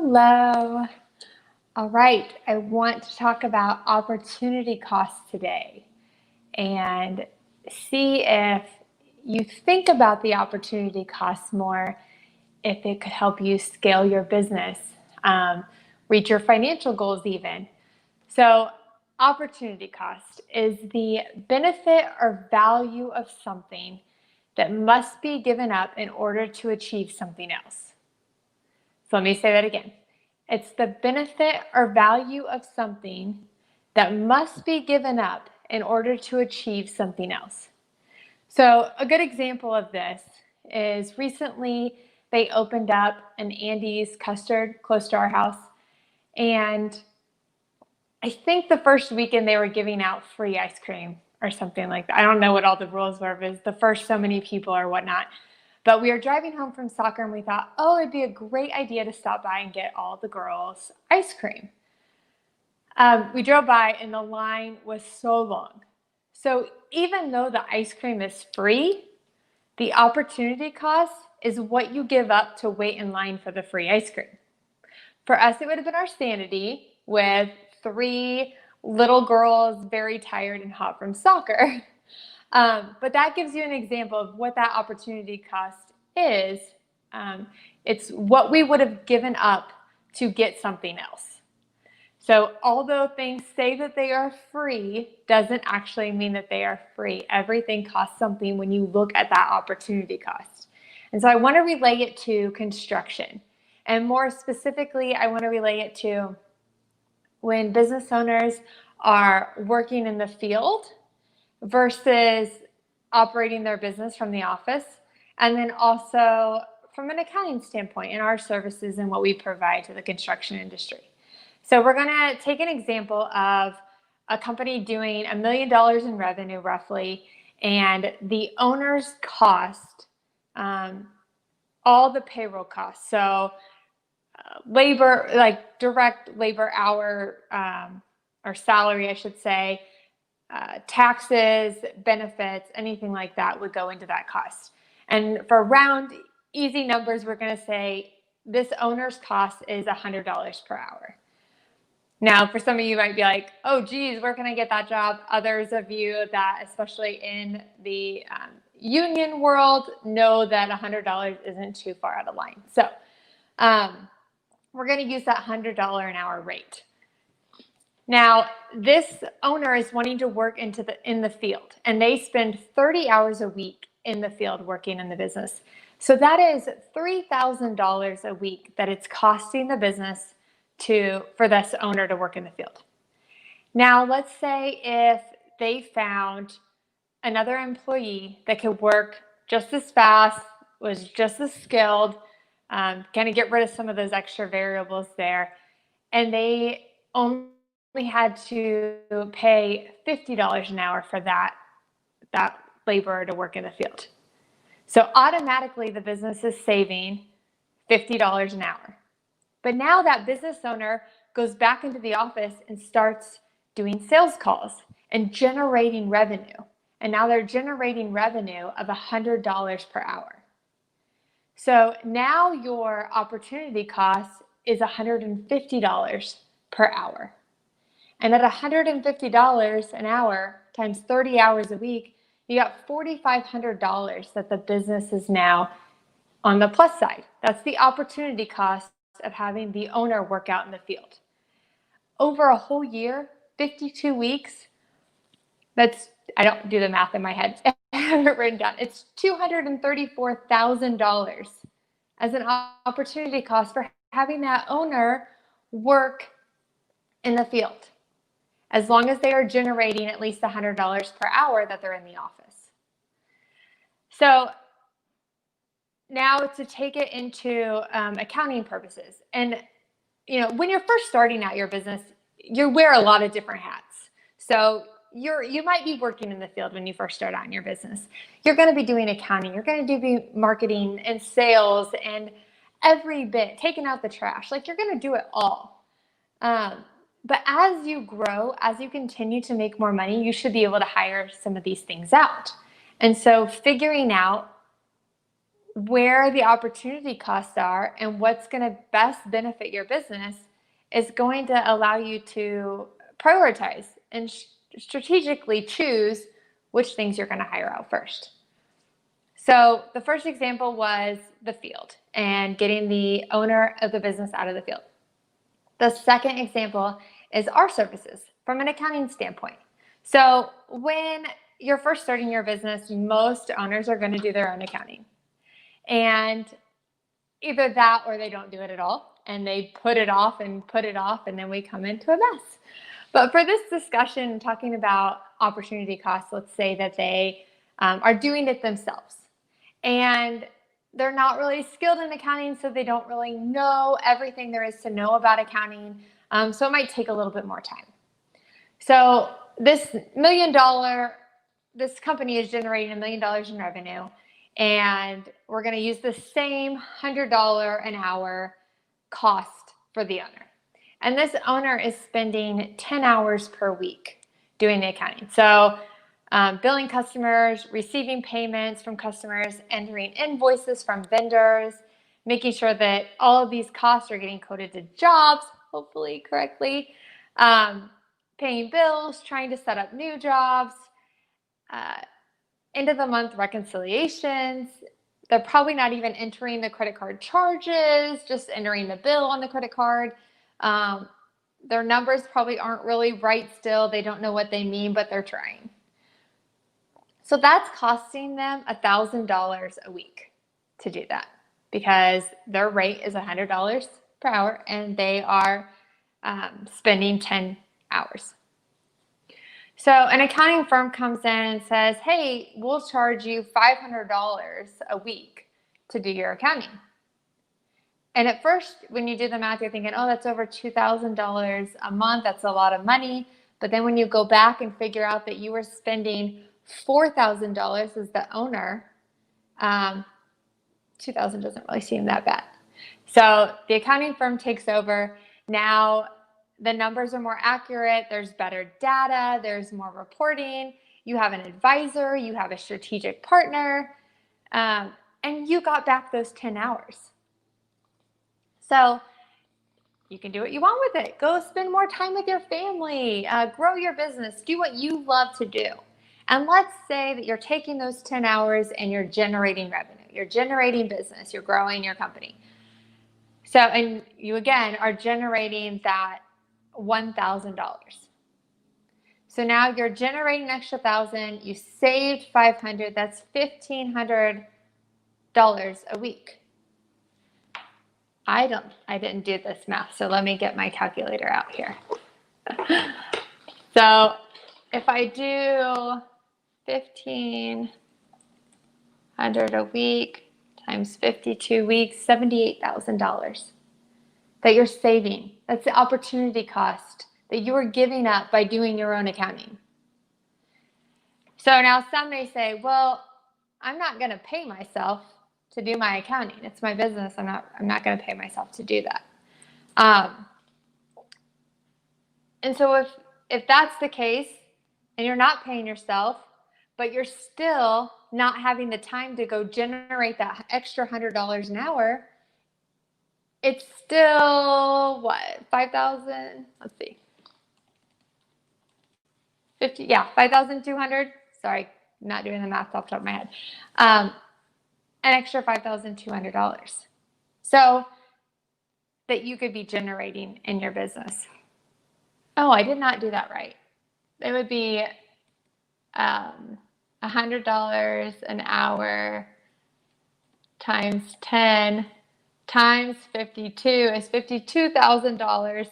Hello. All right, I want to talk about opportunity costs today and see if you think about the opportunity costs more, if it could help you scale your business, reach your financial goals even. So opportunity cost is the benefit or value of something that must be given up in order to achieve something else. So let me say that again. It's the benefit or value of something that must be given up in order to achieve something else. So a good example of this is recently they opened up an Andy's Custard close to our house. And I think the first weekend they were giving out free ice cream or something like that. I don't know what all the rules were, but it was the first so many people or whatnot. But we were driving home from soccer and we thought, oh, it'd be a great idea to stop by and get all the girls ice cream. We drove by and the line was so long. So even though the ice cream is free, the opportunity cost is what you give up to wait in line for the free ice cream. For us, it would have been our sanity with 3 little girls very tired and hot from soccer. But that gives you an example of what that opportunity cost is. It's what we would have given up to get something else. So although things say that they are free, doesn't actually mean that they are free. Everything costs something when you look at that opportunity cost. And so I want to relate it to construction. And more specifically, I want to relate it to when business owners are working in the field versus operating their business from the office. And then also from an accounting standpoint in our services and what we provide to the construction industry. So we're going to take an example of a company doing $1 million in revenue roughly, and the owner's cost, all the payroll costs. So labor, like direct labor hour or salary, I should say, taxes, benefits, anything like that would go into that cost. And for round, easy numbers, we're going to say this owner's cost is $100 per hour. Now, for some of you might be like, oh, geez, where can I get that job? Others of you that, especially in the union world, know that $100 isn't too far out of line. So we're going to use that $100 an hour rate. Now, this owner is wanting to work in the field, and they spend 30 hours a week in the field working in the business. So that is $3,000 a week that it's costing the business for this owner to work in the field. Now, let's say if they found another employee that could work just as fast, was just as skilled, kind of get rid of some of those extra variables there, and they only had to pay $50 an hour for that laborer to work in the field. So automatically the business is saving $50 an hour. But now that business owner goes back into the office and starts doing sales calls and generating revenue. And now they're generating revenue of $100 per hour. So now your opportunity cost is $150 per hour. And at $150 an hour times 30 hours a week, you got $4,500 that the business is now on the plus side. That's the opportunity cost of having the owner work out in the field. Over a whole year, 52 weeks, I don't do the math in my head, I have it written down. It's $234,000 as an opportunity cost for having that owner work in the field, as long as they are generating at least $100 per hour that they're in the office. So now to take it into accounting purposes. And when you're first starting out your business, you wear a lot of different hats. So you might be working in the field when you first start out in your business. You're going to be doing accounting. You're going to do marketing and sales and every bit, taking out the trash. Like, you're going to do it all. But as you grow, as you continue to make more money, you should be able to hire some of these things out. And so figuring out where the opportunity costs are and what's going to best benefit your business is going to allow you to prioritize and strategically choose which things you're going to hire out first. So the first example was the field and getting the owner of the business out of the field. The second example is our services from an accounting standpoint. So when you're first starting your business, most owners are going to do their own accounting. And either that or they don't do it at all. And they put it off, and then we come into a mess. But for this discussion, talking about opportunity costs, let's say that they are doing it themselves. And they're not really skilled in accounting, so they don't really know everything there is to know about accounting. So it might take a little bit more time. So this company is generating $1 million in revenue, and we're going to use the same $100 an hour cost for the owner. And this owner is spending 10 hours per week doing the accounting. So billing customers, receiving payments from customers, entering invoices from vendors, making sure that all of these costs are getting coded to jobs, hopefully correctly, paying bills, trying to set up new jobs, end of the month reconciliations. They're probably not even entering the credit card charges, just entering the bill on the credit card. Their numbers probably aren't really right still. They don't know what they mean, but they're trying. So that's costing them $1,000 a week to do that because their rate is $100 per hour and they are spending 10 hours. So an accounting firm comes in and says, hey, we'll charge you $500 a week to do your accounting. And at first, when you do the math, you're thinking, oh, that's over $2,000 a month. That's a lot of money. But then when you go back and figure out that you were spending $4,000 as the owner, 2,000 doesn't really seem that bad. So the accounting firm takes over. Now the numbers are more accurate. There's better data. There's more reporting. You have an advisor. You have a strategic partner. And you got back those 10 hours. So you can do what you want with it. Go spend more time with your family. Grow your business. Do what you love to do. And let's say that you're taking those 10 hours and you're generating revenue. You're generating business. You're growing your company. So, and you again are generating that $1,000. So now you're generating an extra $1,000. You saved $500. That's $1,500 a week. I didn't do this math, so let me get my calculator out here. So if I do 1,500 a week times 52 weeks, $78,000 that you're saving. That's the opportunity cost that you are giving up by doing your own accounting. So now some may say, well, I'm not going to pay myself to do my accounting. It's my business. I'm not going to pay myself to do that. And so if that's the case and you're not paying yourself, but you're still not having the time to go generate that extra $100 an hour, it's still what, 5,000? Let's see. 5,200. Sorry, I'm not doing the math off the top of my head. An extra $5,200. So that you could be generating in your business. Oh, I did not do that right. It would be $100 an hour times 10 times 52 is $52,000.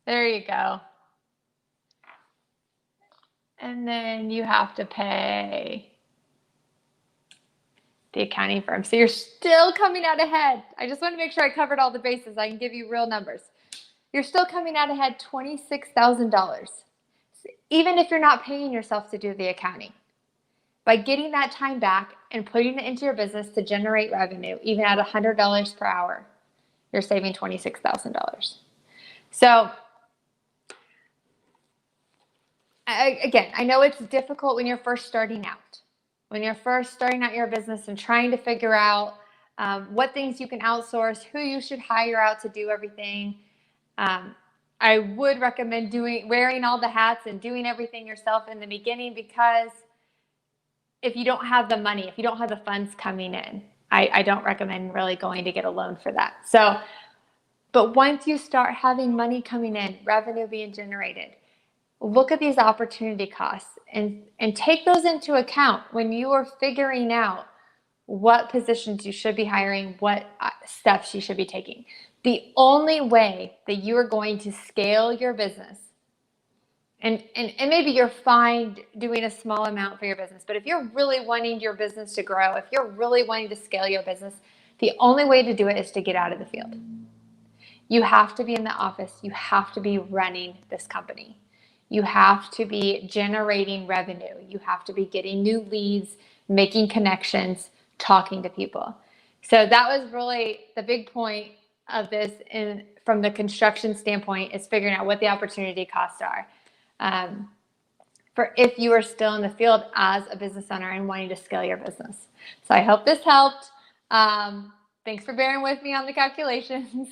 There you go. And then you have to pay the accounting firm. So you're still coming out ahead. I just want to make sure I covered all the bases. I can give you real numbers. You're still coming out ahead $26,000, even if you're not paying yourself to do the accounting. By getting that time back and putting it into your business to generate revenue, even at $100 per hour, you're saving $26,000. So again, I know it's difficult when you're first starting out. when you're first starting out your business and trying to figure out what things you can outsource, who you should hire out to do everything. I would recommend wearing all the hats and doing everything yourself in the beginning, because if you don't have the money, if you don't have the funds coming in, I don't recommend really going to get a loan for that. So, but once you start having money coming in, revenue being generated, look at these opportunity costs and take those into account when you are figuring out what positions you should be hiring, what steps you should be taking. The only way that you are going to scale your business, and maybe you're fine doing a small amount for your business, but if you're really wanting your business to grow, if you're really wanting to scale your business, the only way to do it is to get out of the field. You have to be in the office. You have to be running this company. You have to be generating revenue. You have to be getting new leads, making connections, talking to people. So that was really the big point of this from the construction standpoint, is figuring out what the opportunity costs are. For if you are still in the field as a business owner and wanting to scale your business. So I hope this helped. Thanks for bearing with me on the calculations.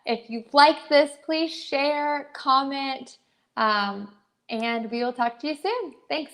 If you like this, please share, comment, and we will talk to you soon. Thanks.